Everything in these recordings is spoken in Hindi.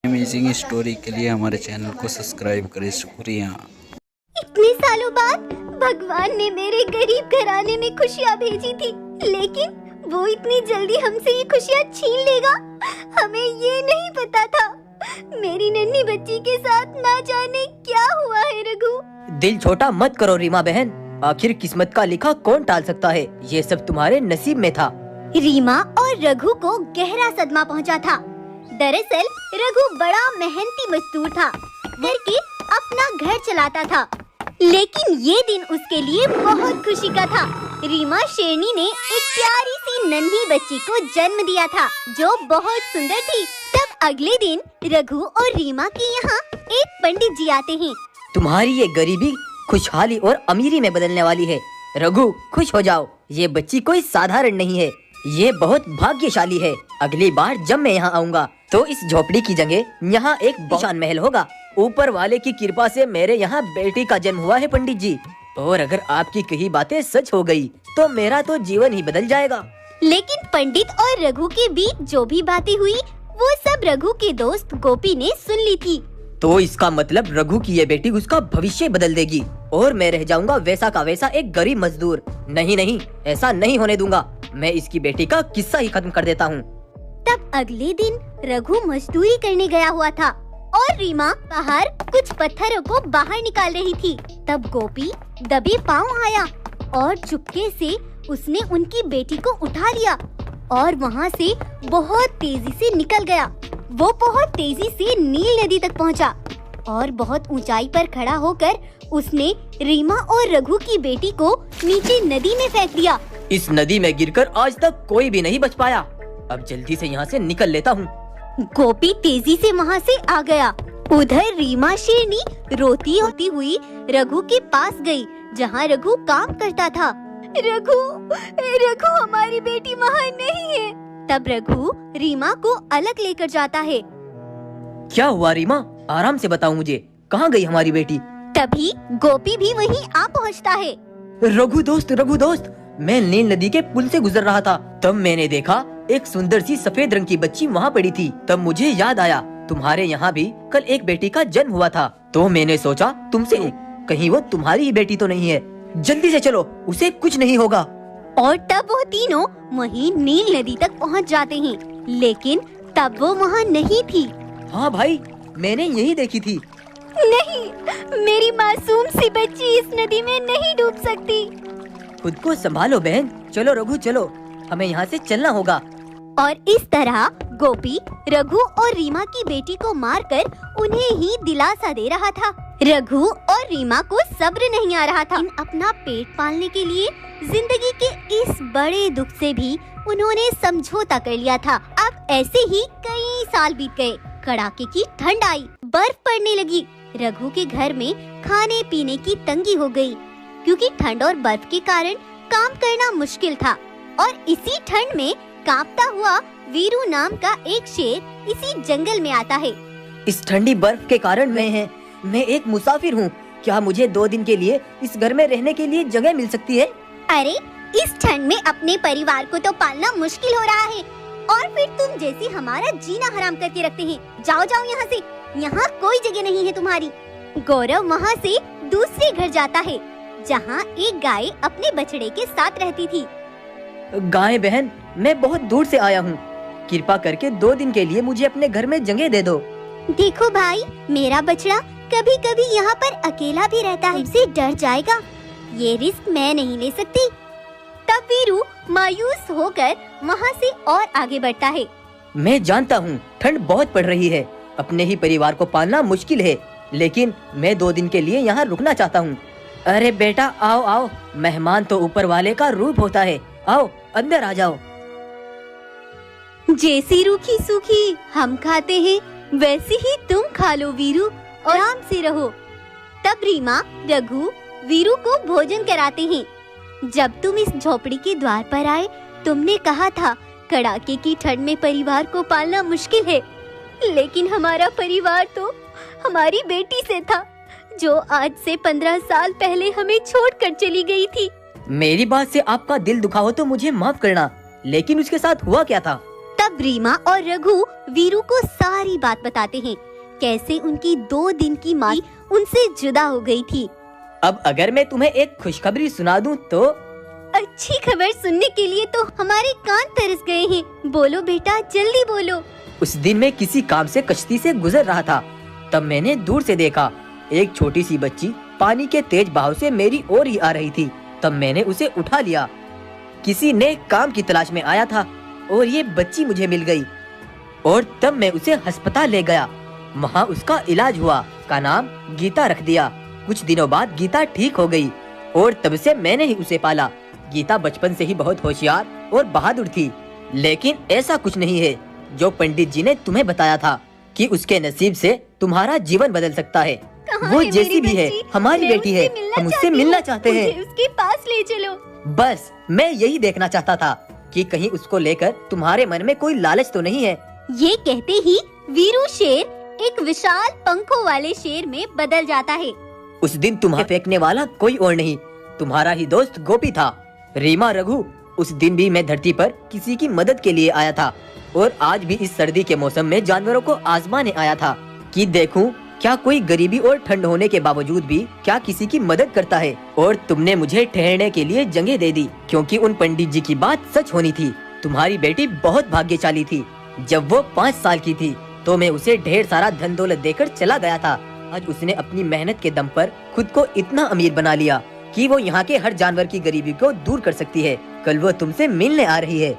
अमेजिंग स्टोरी के लिए हमारे चैनल को सब्सक्राइब करें। शुक्रिया। इतने सालों बाद भगवान ने मेरे गरीब घराने में खुशियाँ भेजी थी, लेकिन वो इतनी जल्दी हमसे ये खुशियाँ छीन लेगा, हमें ये नहीं पता था। मेरी नन्ही बच्ची के साथ ना जाने क्या हुआ है। रघु, दिल छोटा मत करो रीमा बहन, आखिर किस्मत का लिखा कौन टाल सकता है। ये सब तुम्हारे नसीब में था। रीमा और रघु को गहरा सदमा पहुंचा था। दरअसल रघु बड़ा मेहनती मजदूर था, घर के अपना घर चलाता था, लेकिन ये दिन उसके लिए बहुत खुशी का था। रीमा शेरनी ने एक प्यारी सी नन्ही बच्ची को जन्म दिया था, जो बहुत सुंदर थी। तब अगले दिन रघु और रीमा के यहाँ एक पंडित जी आते हैं। तुम्हारी ये गरीबी खुशहाली और अमीरी में बदलने वाली है। रघु, खुश हो जाओ, ये बच्ची कोई साधारण नहीं है, ये बहुत भाग्यशाली है। अगली बार जब मैं यहाँ आऊँगा तो इस झोपड़ी की जगह यहाँ एक शान महल होगा। ऊपर वाले की कृपा से मेरे यहाँ बेटी का जन्म हुआ है पंडित जी, और अगर आपकी कही बातें सच हो गई तो मेरा तो जीवन ही बदल जाएगा। लेकिन पंडित और रघु के बीच जो भी बातें हुई वो सब रघु के दोस्त गोपी ने सुन ली थी। तो इसका मतलब रघु की ये बेटी उसका भविष्य बदल देगी और मैं रह जाऊंगा वैसा का वैसा एक गरीब मजदूर। नहीं नहीं, ऐसा नहीं होने दूंगा। मैं इसकी बेटी का किस्सा ही खत्म कर देता हूँ। तब अगले दिन रघु मजदूरी करने गया हुआ था और रीमा बाहर कुछ पत्थरों को बाहर निकाल रही थी। तब गोपी दबे पांव आया और चुपके से उसने उनकी बेटी को उठा लिया और वहाँ से बहुत तेजी से निकल गया। वो बहुत तेजी से नील नदी तक पहुँचा और बहुत ऊंचाई पर खड़ा होकर उसने रीमा और रघु की बेटी को नीचे नदी में फेंक दिया। इस नदी में गिरकर आज तक कोई भी नहीं बच पाया। अब जल्दी से यहाँ से निकल लेता हूँ। गोपी तेजी से वहाँ से आ गया। उधर रीमा शेरनी रोती होती हुई रघु के पास गई, जहाँ रघु काम करता था। रघु, रघु, हमारी बेटी वहाँ नहीं है। तब रघु रीमा को अलग लेकर जाता है। क्या हुआ रीमा, आराम से बताओ मुझे, कहाँ गई हमारी बेटी? तभी गोपी भी वहीं आ पहुँचता है। रघु दोस्त, मैं नील नदी के पुल से गुजर रहा था, तब मैंने देखा एक सुंदर सी सफेद रंग की बच्ची वहाँ पड़ी थी। तब मुझे याद आया तुम्हारे यहाँ भी कल एक बेटी का जन्म हुआ था, तो मैंने सोचा तुमसे कहीं वो तुम्हारी ही बेटी तो नहीं है। जल्दी से चलो, उसे कुछ नहीं होगा। और तब वो तीनों वहीं नील नदी तक पहुँच जाते हैं, लेकिन तब वो वहाँ नहीं थी। हाँ भाई, मैंने यही देखी थी। नहीं, मेरी मासूम सी बच्ची इस नदी में नहीं डूब सकती। खुद को संभालो बहन, चलो रघु चलो, हमें यहाँ से चलना होगा। और इस तरह गोपी रघु और रीमा की बेटी को मारकर उन्हें ही दिलासा दे रहा था। रघु और रीमा को सब्र नहीं आ रहा था। अपना पेट पालने के लिए जिंदगी के इस बड़े दुख से भी उन्होंने समझौता कर लिया था। अब ऐसे ही कई साल बीत गए। कड़ाके की ठंड आई, बर्फ पड़ने लगी। रघु के घर में खाने पीने की तंगी हो गई, क्योंकि ठंड और बर्फ के कारण काम करना मुश्किल था। और इसी ठंड में कांपता हुआ वीरू नाम का एक शेर इसी जंगल में आता है। इस ठंडी बर्फ के कारण मैं एक मुसाफिर हूँ। क्या मुझे 2 दिन के लिए इस घर में रहने के लिए जगह मिल सकती है? अरे, इस ठंड में अपने परिवार को तो पालना मुश्किल हो रहा है, और फिर तुम जैसे हमारा जीना हराम करके रखते हैं। जाओ जाओ यहाँ से, यहाँ कोई जगह नहीं है तुम्हारी। गौरव वहाँ से दूसरे घर जाता है, जहाँ एक गाय अपने बछड़े के साथ रहती थी। गाय बहन, मैं बहुत दूर से आया हूँ, कृपा करके 2 दिन के लिए मुझे अपने घर में जगह दे दो। देखो भाई, मेरा बछड़ा कभी कभी यहाँ पर अकेला भी रहता है, हमसे डर जाएगा, ये रिस्क मैं नहीं ले सकती। तब वीरू मायूस होकर वहाँ से और आगे बढ़ता है। मैं जानता हूँ ठंड बहुत पड़ रही है, अपने ही परिवार को पालना मुश्किल है, लेकिन मैं 2 दिन के लिए यहाँ रुकना चाहता हूँ। अरे बेटा, आओ आओ, मेहमान तो ऊपर वाले का रूप होता है, आओ अंदर आ जाओ। जैसी रूखी सूखी हम खाते हैं, वैसे ही तुम खा लो वीरू, और आराम से रहो। तब रीमा रघु वीरू को भोजन कराते हैं। जब तुम इस झोपड़ी के द्वार पर आए, तुमने कहा था कड़ाके की ठंड में परिवार को पालना मुश्किल है, लेकिन हमारा परिवार तो हमारी बेटी से था, जो आज से 15 साल पहले हमें छोड़कर चली गई थी। मेरी बात से आपका दिल दुखा हो तो मुझे माफ करना, लेकिन उसके साथ हुआ क्या था? तब रीमा और रघु वीरू को सारी बात बताते हैं, कैसे उनकी 2 दिन की माँ उनसे जुदा हो गई थी। अब अगर मैं तुम्हें एक खुशखबरी सुना दूं तो? अच्छी खबर सुनने के लिए तो हमारे कान तरस गए हैं। बोलो बेटा, जल्दी बोलो। उस दिन मैं किसी काम से कश्ती से गुजर रहा था, तब मैंने दूर से देखा एक छोटी सी बच्ची पानी के तेज बहाव से मेरी ओर ही आ रही थी। तब मैंने उसे उठा लिया। किसी ने काम की तलाश में आया था और ये बच्ची मुझे मिल गई और तब मैं उसे अस्पताल ले गया। वहाँ उसका इलाज हुआ। उसका नाम गीता रख दिया। कुछ दिनों बाद गीता ठीक हो गई और तब से मैंने ही उसे पाला। गीता बचपन से ही बहुत होशियार और बहादुर थी, लेकिन ऐसा कुछ नहीं है जो पंडित जी ने तुम्हें बताया था कि उसके नसीब से तुम्हारा जीवन बदल सकता है। वो जैसी भी है हमारी बेटी है, हम उससे मिलना चाहते हैं। मुझे उसके पास ले चलो। बस मैं यही देखना चाहता था कि कहीं उसको लेकर तुम्हारे मन में कोई लालच तो नहीं है। ये कहते ही वीरू शेर एक विशाल पंखों वाले शेर में बदल जाता है। उस दिन तुम्हें फेंकने वाला कोई और नहीं, तुम्हारा ही दोस्त गोपी था। रीमा, रघु, उस दिन भी मैं धरती पर किसी की मदद के लिए आया था और आज भी इस सर्दी के मौसम में जानवरों को आजमाने आया था कि देखूं क्या कोई गरीबी और ठंड होने के बावजूद भी क्या किसी की मदद करता है। और तुमने मुझे ठहरने के लिए जगह दे दी, क्योंकि उन पंडित जी की बात सच होनी थी। तुम्हारी बेटी बहुत भाग्यशाली थी। जब वो 5 साल की थी तो मैं उसे ढेर सारा धन दौलत देकर चला गया था। आज उसने अपनी मेहनत के दम पर खुद को इतना अमीर बना लिया कि वो यहाँ के हर जानवर की गरीबी को दूर कर सकती है। कल वो तुमसे मिलने आ रही है।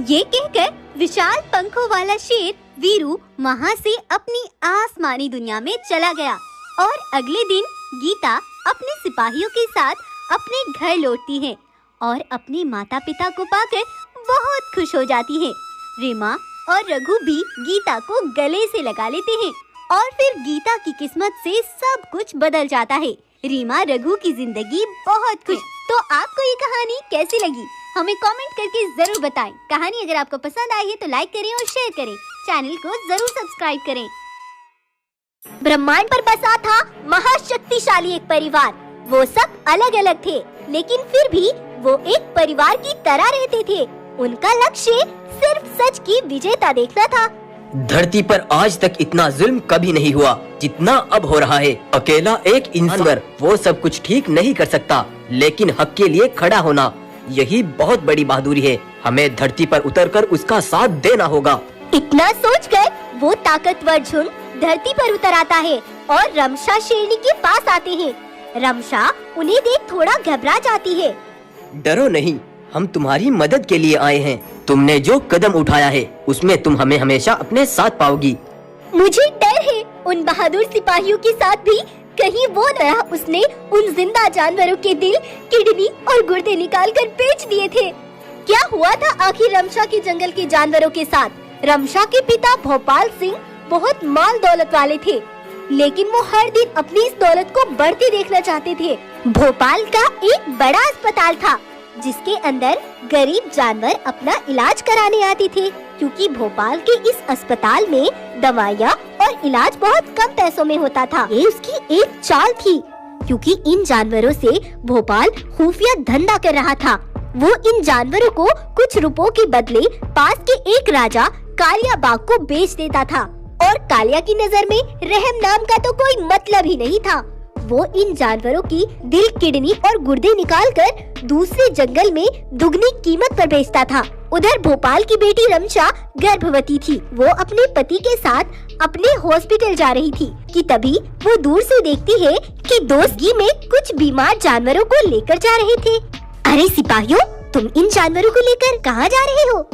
ये कहकर विशाल पंखों वाला शेर वीरू वहाँ से अपनी आसमानी दुनिया में चला गया और अगले दिन गीता अपने सिपाहियों के साथ अपने घर लौटती है और अपने माता पिता को पाकर बहुत खुश हो जाती है। रीमा और रघु भी गीता को गले से लगा लेते हैं और फिर गीता की किस्मत से सब कुछ बदल जाता है। रीमा रघु की जिंदगी बहुत खुश। तो आपको ये कहानी कैसी लगी हमें कमेंट करके जरूर बताएं। कहानी अगर आपको पसंद आई है तो लाइक करें और शेयर करें। चैनल को जरूर सब्सक्राइब करें। ब्रह्मांड पर बसा था महाशक्तिशाली एक परिवार। वो सब अलग अलग थे, लेकिन फिर भी वो एक परिवार की तरह रहते थे। उनका लक्ष्य सिर्फ सच की विजेता देखना था। धरती पर आज तक इतना जुल्म कभी नहीं हुआ जितना अब हो रहा है। अकेला एक इंसान वो सब कुछ ठीक नहीं कर सकता, लेकिन हक के लिए खड़ा होना यही बहुत बड़ी बहादुरी है। हमें धरती पर उतरकर उसका साथ देना होगा। इतना सोचकर वो ताकतवर झुंड धरती पर उतर आता है और रमशा शेरनी के पास आते हैं। रमशा उन्हें देख थोड़ा घबरा जाती है। डरो नहीं, हम तुम्हारी मदद के लिए आए हैं। तुमने जो कदम उठाया है उसमें तुम हमें हमेशा अपने साथ पाओगी। मुझे डर है उन बहादुर सिपाहियों के साथ भी कहीं वो तरह उसने उन जिंदा जानवरों के दिल, किडनी और गुर्दे निकाल कर बेच दिए थे। क्या हुआ था आखिर रमशा के जंगल के जानवरों के साथ? रमशा के पिता भोपाल सिंह बहुत माल दौलत वाले थे, लेकिन वो हर दिन अपनी इस दौलत को बढ़ते देखना चाहते थे। भोपाल का एक बड़ा अस्पताल था जिसके अंदर गरीब जानवर अपना इलाज कराने आते थे, क्योंकि भोपाल के इस अस्पताल में दवाइयाँ और इलाज बहुत कम पैसों में होता था। ये उसकी एक चाल थी, क्योंकि इन जानवरों से भोपाल खुफिया धंधा कर रहा था। वो इन जानवरों को कुछ रुपयों के बदले पास के एक राजा कालिया बाग को बेच देता था, और कालिया की नजर में रहम नाम का तो कोई मतलब ही नहीं था। वो इन जानवरों की दिल, किडनी और गुर्दे निकालकर दूसरे जंगल में दुगनी कीमत पर बेचता था। उधर भोपाल की बेटी रमशा गर्भवती थी। वो अपने पति के साथ अपने हॉस्पिटल जा रही थी कि तभी वो दूर से देखती है कि दोस्तगी में कुछ बीमार जानवरों को लेकर जा रहे थे। अरे सिपाहियों, तुम इन जानवरों को लेकर कहाँ जा रहे हो?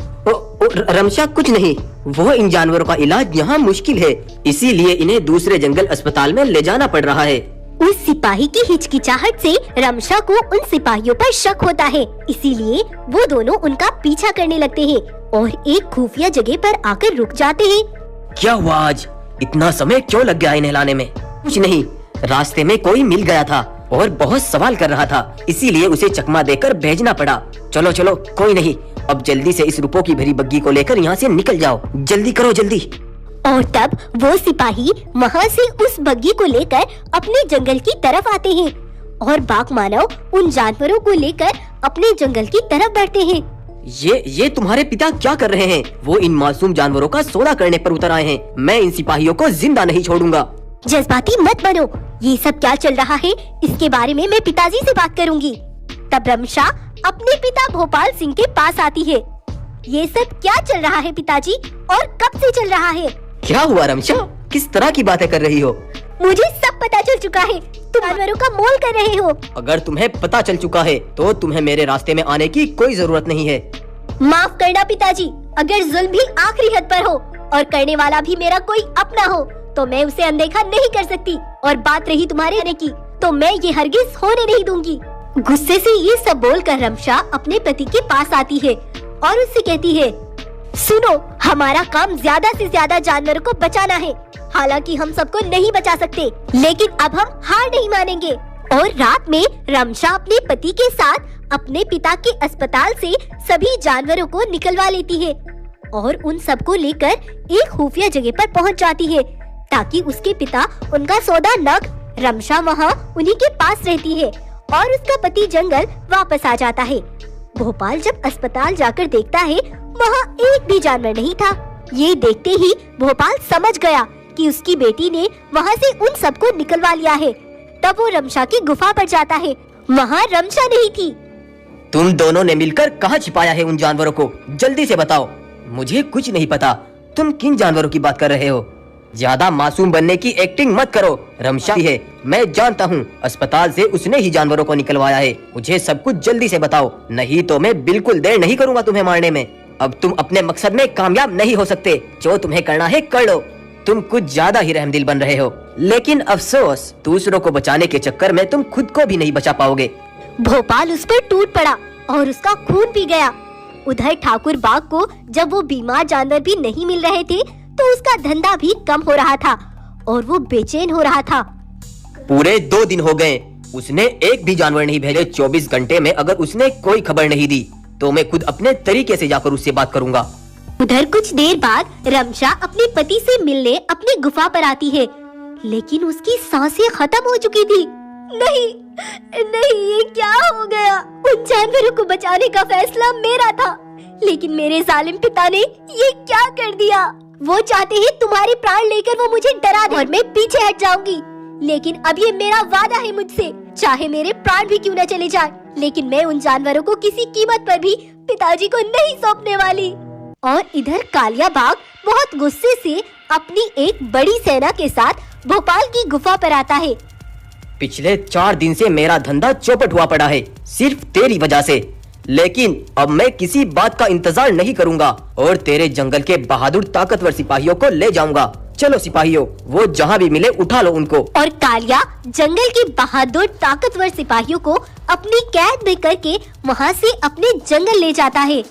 रमशा, कुछ नहीं, वो इन जानवरों का इलाज यहाँ मुश्किल है, इसीलिए इन्हें दूसरे जंगल अस्पताल में ले जाना पड़ रहा है। उस सिपाही की हिचकिचाहट से रमशा को उन सिपाहियों पर शक होता है, इसीलिए वो दोनों उनका पीछा करने लगते हैं और एक खुफिया जगह पर आकर रुक जाते हैं। क्या हुआ आज? इतना समय क्यों लग गया इन्हें लाने में? कुछ नहीं, रास्ते में कोई मिल गया था और बहुत सवाल कर रहा था, इसीलिए उसे चकमा देकर भेजना पड़ा। चलो चलो, कोई नहीं, अब जल्दी से इस रुपयों की भरी बग्गी को लेकर यहाँ से निकल जाओ। जल्दी करो, जल्दी। और तब वो सिपाही वहाँ से उस बग्गी को लेकर अपने जंगल की तरफ आते हैं और बाघ मानव उन जानवरों को लेकर अपने जंगल की तरफ बढ़ते हैं। ये तुम्हारे पिता क्या कर रहे हैं? वो इन मासूम जानवरों का सौदा करने पर उतर आए हैं। मैं इन सिपाहियों को जिंदा नहीं छोड़ूंगा। जज्बाती मत बनो। ये सब क्या चल रहा है इसके बारे में मैं पिताजी से बात करूंगी। तब रमशा अपने पिता भोपाल सिंह के पास आती है। ये सब क्या चल रहा है पिताजी, और कब से चल रहा है? क्या हुआ रमशा, किस तरह की बातें कर रही हो? मुझे सब पता चल चुका है। तुम जानवरों का मोल कर रहे हो। अगर तुम्हें पता चल चुका है तो तुम्हें मेरे रास्ते में आने की कोई जरूरत नहीं है। माफ करना पिताजी, अगर जुल्म भी आखिरी हद पर हो और करने वाला भी मेरा कोई अपना हो तो मैं उसे अनदेखा नहीं कर सकती। और बात रही तुम्हारे आने की, तो मैं ये हरगिज होने नहीं दूंगी। गुस्से से ये सब बोलकर रमशा अपने पति के पास आती है और उससे कहती है, सुनो, हमारा काम ज्यादा से ज्यादा जानवरों को बचाना है। हालांकि हम सबको नहीं बचा सकते, लेकिन अब हम हार नहीं मानेंगे। और रात में रमशा अपने पति के साथ अपने पिता के अस्पताल से सभी जानवरों को निकलवा लेती है और उन सबको लेकर एक खुफिया जगह पर पहुंच जाती है ताकि उसके पिता उनका सौदा न। रमशा वहां उन्हीं के पास रहती है और उसका पति जंगल वापस आ जाता है। भोपाल जब अस्पताल जाकर देखता है वहाँ एक भी जानवर नहीं था। ये देखते ही भोपाल समझ गया कि उसकी बेटी ने वहाँ से उन सबको निकलवा लिया है। तब वो रमशा की गुफा पर जाता है। वहाँ रमशा नहीं थी। तुम दोनों ने मिलकर कहाँ छिपाया है उन जानवरों को? जल्दी से बताओ। मुझे कुछ नहीं पता। तुम किन जानवरों की बात कर रहे हो? ज्यादा मासूम बनने की एक्टिंग मत करो। रमशा ही है, मैं जानता हूँ। अस्पताल से उसने ही जानवरों को निकलवाया है। मुझे सब कुछ जल्दी से बताओ, नहीं तो मैं बिल्कुल देर नहीं करूँगा तुम्हें मारने में। अब तुम अपने मकसद में कामयाब नहीं हो सकते। जो तुम्हें करना है कर लो। तुम कुछ ज्यादा ही रहमदिल बन रहे हो, लेकिन अफसोस दूसरों को बचाने के चक्कर में तुम खुद को भी नहीं बचा पाओगे। भोपाल उस पर टूट पड़ा और उसका खून पी गया। उधर ठाकुर बाग को जब वो बीमार जानवर भी नहीं मिल रहे थे तो उसका धंधा भी कम हो रहा था और वो बेचैन हो रहा था। पूरे 2 दिन हो गए, उसने एक भी जानवर नहीं भेजे। 24 घंटे में अगर उसने कोई खबर नहीं दी तो मैं खुद अपने तरीके से जाकर उससे बात करूंगा। उधर कुछ देर बाद रमशा अपने पति से मिलने अपनी गुफा पर आती है, लेकिन उसकी सांसें खत्म हो चुकी थी। नहीं, ये क्या हो गया? उन जानवरों को बचाने का फैसला मेरा था, लेकिन मेरे जालिम पिता ने ये क्या कर दिया? वो चाहते हैं तुम्हारे प्राण लेकर वो मुझे डरा दे और मैं पीछे हट जाऊंगी, लेकिन अब ये मेरा वादा है मुझसे, चाहे मेरे प्राण भी क्यों न चले जाए, लेकिन मैं उन जानवरों को किसी कीमत पर भी पिताजी को नहीं सौंपने वाली। और इधर कालिया बाग बहुत गुस्से से अपनी एक बड़ी सेना के साथ भोपाल की गुफा पर आता है। पिछले 4 दिन से मेरा धंधा चौपट हुआ पड़ा है, सिर्फ तेरी वजह से। लेकिन अब मैं किसी बात का इंतजार नहीं करूंगा और तेरे जंगल के बहादुर ताकतवर सिपाहियों को ले जाऊंगा। चलो सिपाहियों, वो जहाँ भी मिले उठा लो उनको। और कालिया जंगल के बहादुर ताकतवर सिपाहियों को अपनी कैद में करके वहाँ से अपने जंगल ले जाता है।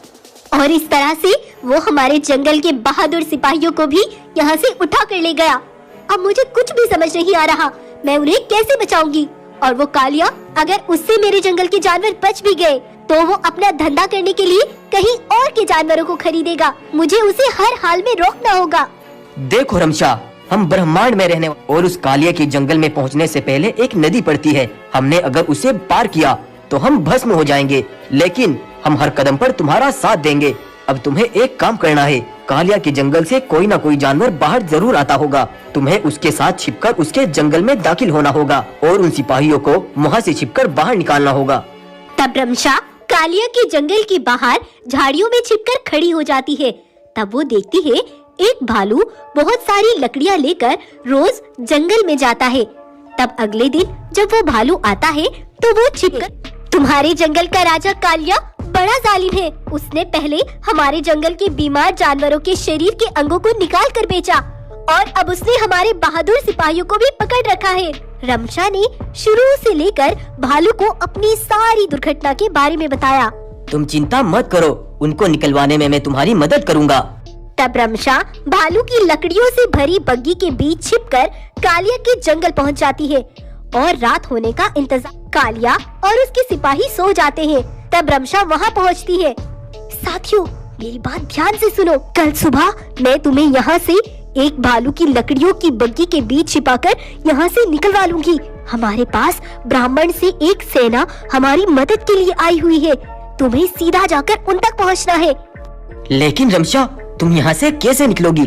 और इस तरह से वो हमारे जंगल के बहादुर सिपाहियों को भी यहाँ से उठा कर ले गया। अब मुझे कुछ भी समझ नहीं आ रहा, मैं उन्हें कैसे बचाऊंगी? और वो कालिया, अगर उससे मेरे जंगल के जानवर बच भी गए तो वो अपना धंधा करने के लिए कहीं और के जानवरों को खरीदेगा। मुझे उसे हर हाल में रोकना होगा। देखो रमशा, हम ब्रह्मांड में रहने और उस कालिया के जंगल में पहुंचने से पहले एक नदी पड़ती है। हमने अगर उसे पार किया तो हम भस्म हो जाएंगे, लेकिन हम हर कदम पर तुम्हारा साथ देंगे। अब तुम्हें एक काम करना है, कालिया के जंगल से कोई ना कोई जानवर बाहर जरूर आता होगा। तुम्हें उसके साथ छिपकर उसके जंगल में दाखिल होना होगा और उन सिपाहियों को वहाँ से छिपकर बाहर निकालना होगा। तब रमशा कालिया के जंगल के बाहर झाड़ियों में छिपकर खड़ी हो जाती है। तब वो देखती है एक भालू बहुत सारी लकड़ियाँ लेकर रोज जंगल में जाता है। तब अगले दिन जब वो भालू आता है तो वो छिपकर, तुम्हारे जंगल का राजा कालिया बड़ा जालिम है। उसने पहले हमारे जंगल के बीमार जानवरों के शरीर के अंगों को निकाल कर बेचा और अब उसने हमारे बहादुर सिपाहियों को भी पकड़ रखा है। रमशा ने शुरू से लेकर भालू को अपनी सारी दुर्घटना के बारे में बताया। तुम चिंता मत करो, उनको निकलवाने में मैं तुम्हारी मदद करूँगा। तब रमशा भालू की लकड़ियों से भरी बग्गी के बीच छिपकर कालिया के जंगल पहुंच जाती है और रात होने का इंतजार। कालिया और उसके सिपाही सो जाते हैं। तब रमशा वहां पहुंचती है। साथियों, मेरी बात ध्यान से सुनो। कल सुबह मैं तुम्हें यहाँ से एक भालू की लकड़ियों की बग्गी के बीच छिपाकर यहाँ से निकलवा लूंगी। हमारे पास ब्राह्मण से एक सेना हमारी मदद के लिए आई हुई है। तुम्हें सीधा जाकर उन तक पहुंचना है। लेकिन रमशा, तुम यहाँ से कैसे निकलोगी?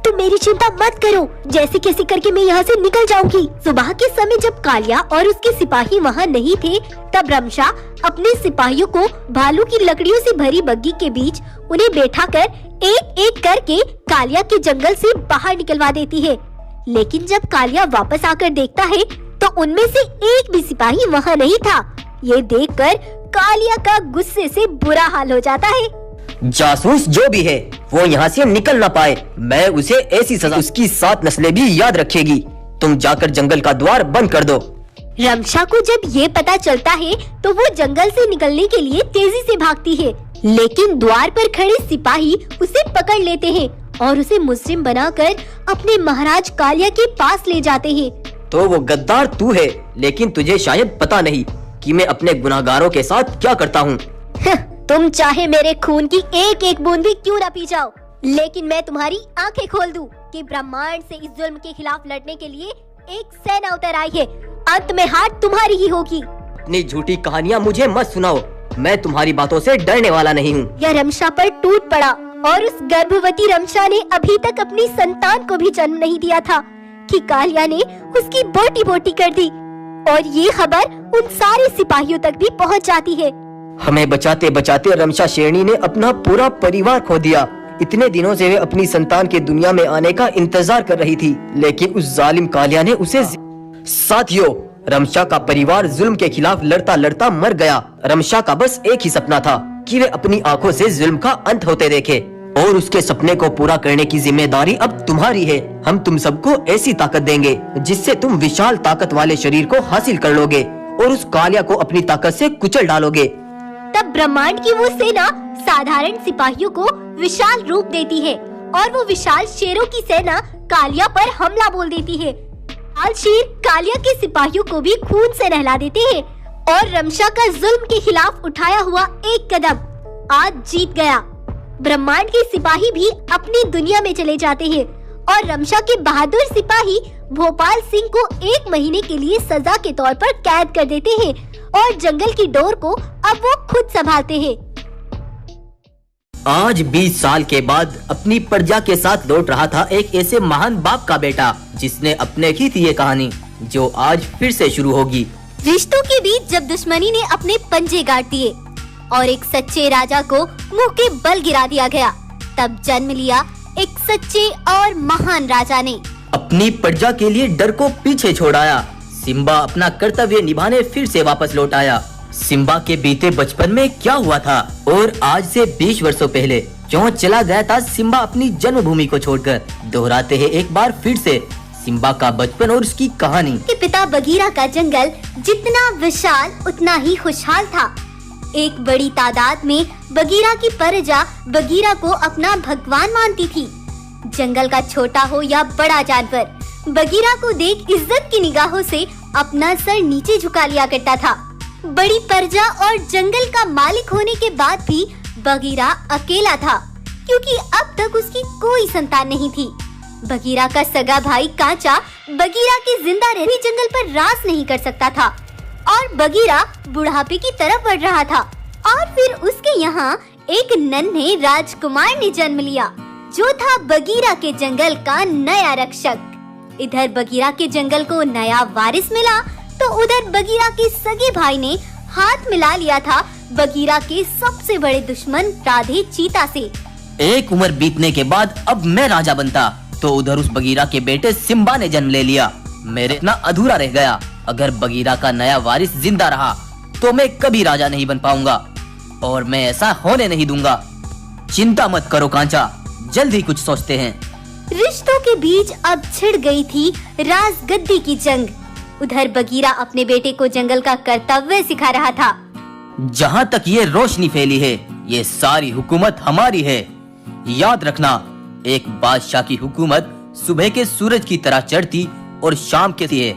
तुम मेरी चिंता मत करो, जैसे कैसे करके मैं यहाँ से निकल जाऊंगी। सुबह के समय जब कालिया और उसके सिपाही वहाँ नहीं थे, तब रमशा अपने सिपाहियों को भालू की लकड़ियों से भरी बग्गी के बीच उन्हें बैठाकर एक एक करके कालिया के जंगल से बाहर निकलवा देती है। लेकिन जब कालिया वापस आकर देखता है तो उनमें से एक भी सिपाही वहाँ नहीं था। ये देखकर कालिया का गुस्से से बुरा हाल हो जाता है। जासूस जो भी है वो यहाँ से निकल ना पाए, मैं उसे ऐसी सजा, उसकी 7 नस्लें भी याद रखेगी। तुम जाकर जंगल का द्वार बंद कर दो। रमशा को जब ये पता चलता है तो वो जंगल से निकलने के लिए तेजी से भागती है, लेकिन द्वार पर खड़े सिपाही उसे पकड़ लेते हैं और उसे मुजरिम बनाकर अपने महाराज कालिया के पास ले जाते हैं। तो वो गद्दार तू है, लेकिन तुझे शायद पता नहीं कि मैं अपने गुनाहगारों के साथ क्या करता हूँ। तुम चाहे मेरे खून की एक एक बूंद भी क्यों न पी जाओ, लेकिन मैं तुम्हारी आंखें खोल दूं कि ब्रह्मांड से इस जुल्म के खिलाफ लड़ने के लिए एक सेना उतर आई है। अंत में हार तुम्हारी ही होगी। अपनी झूठी कहानियाँ मुझे मत सुनाओ, मैं तुम्हारी बातों से डरने वाला नहीं हूँ। यह रमशा पर टूट पड़ा और उस गर्भवती रमशा ने अभी तक अपनी संतान को भी जन्म नहीं दिया था कि कालिया ने उसकी बोटी बोटी कर दी, और ये खबर उन सारे सिपाहियों तक भी पहुंच जाती है। हमें बचाते बचाते रमशा शेरनी ने अपना पूरा परिवार खो दिया। इतने दिनों से वे अपनी संतान के दुनिया में आने का इंतजार कर रही थी, लेकिन उस जालिम कालिया ने उसे। साथियों, रमशा का परिवार जुल्म के खिलाफ लड़ता लड़ता मर गया। रमशा का बस एक ही सपना था कि वे अपनी आंखों से जुल्म का अंत होते देखे, और उसके सपने को पूरा करने की जिम्मेदारी अब तुम्हारी है। हम तुम सबको ऐसी ताकत देंगे जिससे तुम विशाल ताकत वाले शरीर को हासिल कर लोगे और उस कालिया को अपनी ताकत से कुचल डालोगे। तब ब्रह्मांड की वो सेना साधारण सिपाहियों को विशाल रूप देती है और वो विशाल शेरों की सेना कालिया पर हमला बोल देती है। लाल शेर कालिया के सिपाहियों को भी खून से नहला देते हैं और रमशा का जुल्म के खिलाफ उठाया हुआ एक कदम आज जीत गया। ब्रह्मांड के सिपाही भी अपनी दुनिया में चले जाते हैं और रमशा के बहादुर सिपाही भोपाल सिंह को 1 महीने के लिए सजा के तौर पर कैद कर देते हैं और जंगल की डोर को अब वो खुद संभालते हैं। आज 20 साल के बाद अपनी प्रजा के साथ लौट रहा था एक ऐसे महान बाप का बेटा जिसने अपने की थी ये कहानी जो आज फिर से शुरू होगी। रिश्तों के बीच जब दुश्मनी ने अपने पंजे गाड़ दिए और एक सच्चे राजा को मुंह के बल गिरा दिया गया, तब जन्म लिया एक सच्चे और महान राजा ने। अपनी प्रजा के लिए डर को पीछे छोड़ाया, सिम्बा अपना कर्तव्य निभाने फिर से वापस लौट आया। सिम्बा के बीते बचपन में क्या हुआ था और आज से 20 वर्षों पहले क्यों चला गया था सिम्बा अपनी जन्मभूमि को छोड़कर। दोहराते हैं एक बार फिर से सिम्बा का बचपन और उसकी कहानी। के पिता बगीरा का जंगल जितना विशाल उतना ही खुशहाल था। एक बड़ी तादाद में बगीरा की प्रजा बगीरा को अपना भगवान मानती थी। जंगल का छोटा हो या बड़ा जानवर बगीरा को देख इज्जत की निगाहों से अपना सर नीचे झुका लिया करता था। बड़ी प्रजा और जंगल का मालिक होने के बाद भी बगीरा अकेला था, क्योंकि अब तक उसकी कोई संतान नहीं थी। बगीरा का सगा भाई कांचा बगीरा के जिंदा रहने जंगल पर राज नहीं कर सकता था और बगीरा बुढ़ापे की तरफ बढ़ रहा था। और फिर उसके यहाँ एक नन्हे राजकुमार ने जन्म लिया जो था बगीरा के जंगल का नया रक्षक। इधर बगीरा के जंगल को नया वारिस मिला तो उधर बगीरा के सगे भाई ने हाथ मिला लिया था बगीरा के सबसे बड़े दुश्मन राधे चीता से। एक उम्र बीतने के बाद अब मैं राजा बनता तो उधर उस बगीरा के बेटे सिम्बा ने जन्म ले लिया। मेरे इतना अधूरा रह गया। अगर बगीरा का नया वारिस जिंदा रहा तो मैं कभी राजा नहीं बन पाऊंगा और मैं ऐसा होने नहीं दूंगा। चिंता मत करो कांचा, जल्द ही कुछ सोचते हैं। रिश्तों के बीच अब छिड़ गई थी राजगद्दी की जंग। उधर बगीरा अपने बेटे को जंगल का कर्तव्य सिखा रहा था। जहाँ तक ये रोशनी फैली है ये सारी हुकूमत हमारी है। याद रखना, एक बादशाह की हुकूमत सुबह के सूरज की तरह चढ़ती और शाम के लिए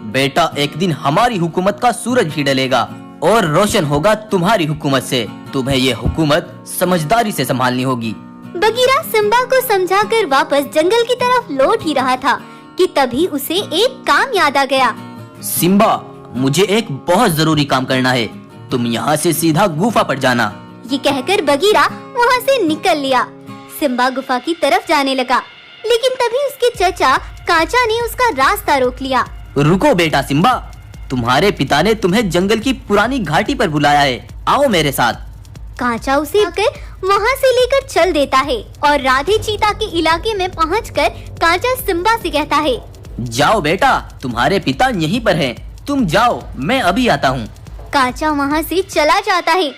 बेटा एक दिन हमारी हुकूमत का सूरज भी ढलेगा और रोशन होगा तुम्हारी हुकूमत से। तुम्हें ये हुकूमत समझदारी से संभालनी होगी। बगीरा सिम्बा को समझाकर वापस जंगल की तरफ लौट ही रहा था कि तभी उसे एक काम याद आ गया। सिम्बा, मुझे एक बहुत जरूरी काम करना है। तुम यहाँ से सीधा गुफा पर जाना। ये कहकर बगीरा वहाँ से निकल लिया। सिम्बा गुफा की तरफ जाने लगा, लेकिन तभी उसके चचा कांचा ने उसका रास्ता रोक लिया। रुको बेटा सिम्बा, तुम्हारे पिता ने तुम्हें जंगल की पुरानी घाटी पर बुलाया है, आओ मेरे साथ। कांचा उसे वहाँ से लेकर चल देता है और राधे चीता के इलाके में पहुंचकर कांचा सिम्बा से कहता है, जाओ बेटा, तुम्हारे पिता यहीं पर हैं, तुम जाओ, मैं अभी आता हूँ। कांचा वहाँ से चला जाता है,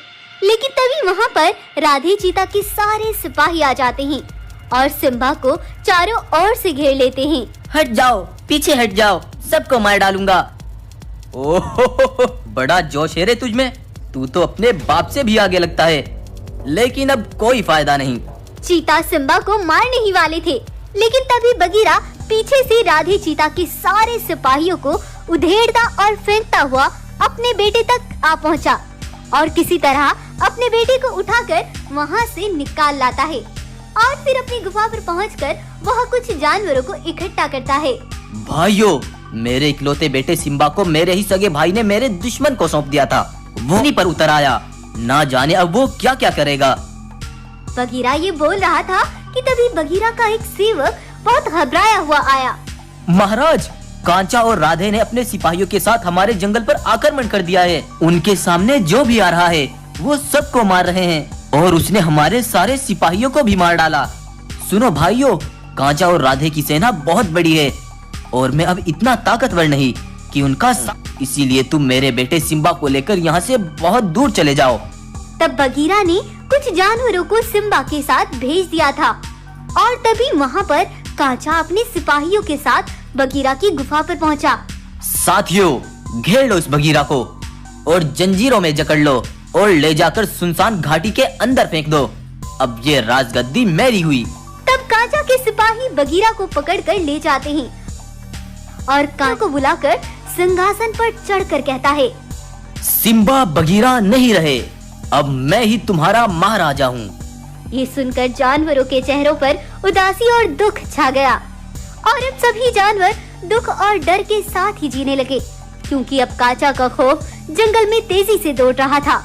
लेकिन तभी वहाँ पर राधे चीता के सारे सिपाही आ जाते हैं और सिम्बा को चारों ओर से घेर लेते हैं। हट जाओ, पीछे हट जाओ, सबको मार डालूंगा। ओहो, बड़ा जोश है रे तुझमें, तू तो अपने बाप से भी आगे लगता है, लेकिन अब कोई फायदा नहीं। चीता सिम्बा को मारने ही वाले थे, लेकिन तभी बगीरा पीछे से राधे चीता के सारे सिपाहियों को उधेड़ता और फेंकता हुआ अपने बेटे तक आ पहुंचा और किसी तरह अपने बेटे को उठाकर वहां से निकाल लाता है और फिर अपनी गुफा पर पहुंचकर वह कुछ जानवरों को इकट्ठा करता है। भाइयों, मेरे इकलौते बेटे सिम्बा को मेरे ही सगे भाई ने मेरे दुश्मन को सौंप दिया था, वो वहीं पर उतर आया, ना जाने अब वो क्या क्या करेगा। बगीरा ये बोल रहा था कि तभी बगीरा का एक सेवक बहुत घबराया हुआ आया। महाराज, कांचा और राधे ने अपने सिपाहियों के साथ हमारे जंगल पर आक्रमण कर दिया है। उनके सामने जो भी आ रहा है वो सबको मार रहे हैं और उसने हमारे सारे सिपाहियों को भी मार डाला। सुनो भाइयों, कांचा और राधे की सेना बहुत बड़ी है और मैं अब इतना ताकतवर नहीं कि उनका इसीलिए तुम मेरे बेटे सिम्बा को लेकर यहाँ से बहुत दूर चले जाओ। तब बगीरा ने कुछ जानवरों को सिम्बा के साथ भेज दिया था और तभी वहाँ पर कांचा अपने सिपाहियों के साथ बगीरा की गुफा पर पहुँचा। साथियों, घेर लो इस बगीरा को और जंजीरों में जकड़ लो और ले जाकर सुनसान घाटी के अंदर फेंक दो। अब ये राजगद्दी मेरी हुई। तब कांचा के सिपाही बगीरा को पकड़कर ले जाते हैं और कांचा को बुलाकर सिंहासन पर चढ़कर कहता है, सिम्बा बगीरा नहीं रहे, अब मैं ही तुम्हारा महाराजा हूँ। ये सुनकर जानवरों के चेहरों पर उदासी और दुख छा गया और अब सभी जानवर दुख और डर के साथ ही जीने लगे, क्योंकि अब कांचा का खौफ जंगल में तेजी से दौड़ रहा था।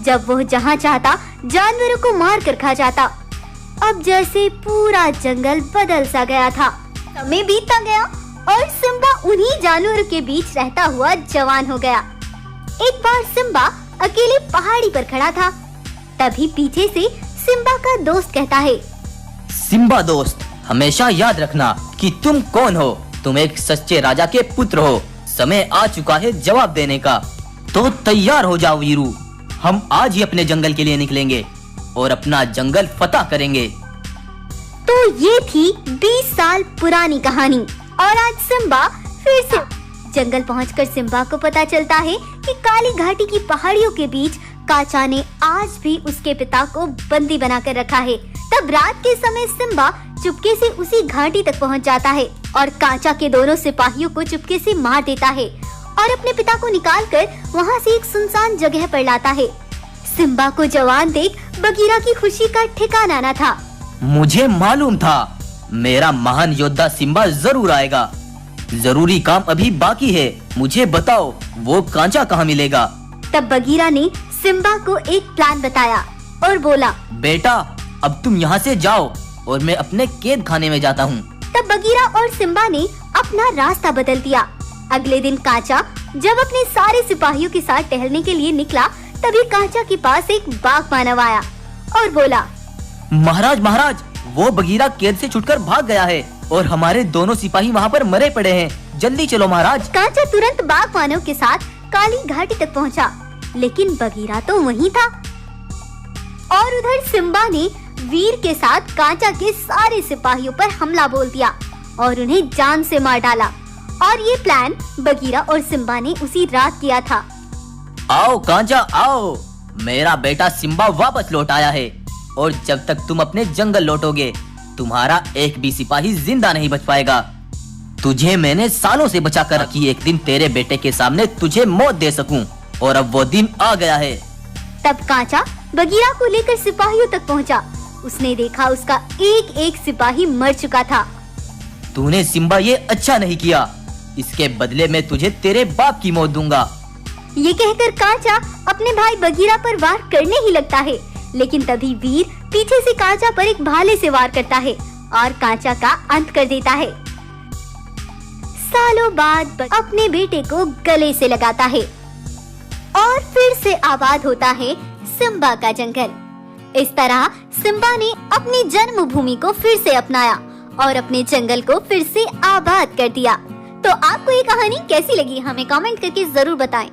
जब वह जहाँ चाहता जानवरों को मार कर खा जाता। अब जैसे पूरा जंगल बदल सा गया था। समय बीतता गया और सिम्बा उन्हीं जानवरों के बीच रहता हुआ जवान हो गया। एक बार सिम्बा अकेले पहाड़ी पर खड़ा था, तभी पीछे से सिम्बा का दोस्त कहता है, सिम्बा दोस्त, हमेशा याद रखना कि तुम कौन हो। तुम एक सच्चे राजा के पुत्र हो। समय आ चुका है जवाब देने का, तो तैयार हो जाओ वीरू। हम आज ही अपने जंगल के लिए निकलेंगे और अपना जंगल फतह करेंगे। तो ये थी 20 साल पुरानी कहानी और आज सिम्बा फिर से जंगल पहुंचकर सिम्बा को पता चलता है कि काली घाटी की पहाड़ियों के बीच कांचा ने आज भी उसके पिता को बंदी बनाकर रखा है। तब रात के समय सिम्बा चुपके से उसी घाटी तक पहुंच जाता है और कांचा के दोनों सिपाहियों को चुपके से मार देता है और अपने पिता को निकालकर वहां से एक सुनसान जगह पर लाता है। सिम्बा को जवान देख बगीरा की खुशी का ठिकाना न था। मुझे मालूम था मेरा महान योद्धा सिम्बा जरूर आएगा। जरूरी काम अभी बाकी है, मुझे बताओ वो कांचा कहाँ मिलेगा। तब बगीरा ने सिम्बा को एक प्लान बताया और बोला, बेटा अब तुम यहाँ से जाओ और मैं अपने कैद खाने में जाता हूँ। तब बगीरा और सिम्बा ने अपना रास्ता बदल दिया। अगले दिन कांचा जब अपने सारे सिपाहियों के साथ टहलने के लिए निकला, तभी कांचा के पास एक बाघ मानव आया और बोला, महाराज महाराज, वो बगीरा कैद से छुटकर भाग गया है और हमारे दोनों सिपाही वहाँ पर मरे पड़े हैं, जल्दी चलो महाराज। कांचा तुरंत बाघ मानव के साथ काली घाटी तक पहुँचा, लेकिन बगीरा तो वहीं था। और उधर सिम्बा ने वीर के साथ कांचा के सारे सिपाहियों पर हमला बोल दिया और उन्हें जान से मार डाला। और ये प्लान बगीरा और सिम्बा ने उसी रात किया था। आओ कांचा आओ, मेरा बेटा सिम्बा वापस लौट आया है और जब तक तुम अपने जंगल लौटोगे तुम्हारा एक भी सिपाही जिंदा नहीं बच पाएगा। तुझे मैंने सालों से बचा कर रखी, एक दिन तेरे बेटे के सामने तुझे मौत दे सकूं और अब वो दिन आ गया है। तब कांचा बगीरा को लेकर सिपाहियों तक पहुंचा। उसने देखा उसका एक एक सिपाही मर चुका था। तूने सिम्बा ये अच्छा नहीं किया, इसके बदले में तुझे तेरे बाप की मौत दूंगा। ये कहकर कांचा अपने भाई बगीरा पर वार करने ही लगता है, लेकिन तभी वीर पीछे से कांचा पर एक भाले से वार करता है और कांचा का अंत कर देता है। सालों बाद अपने बेटे को गले से लगाता है और फिर से आबाद होता है सिम्बा का जंगल। इस तरह सिम्बा ने अपनी जन्मभूमि को फिर से अपनाया और अपने जंगल को फिर से आबाद कर दिया। तो आपको ये कहानी कैसी लगी हमें कमेंट करके जरूर बताएं।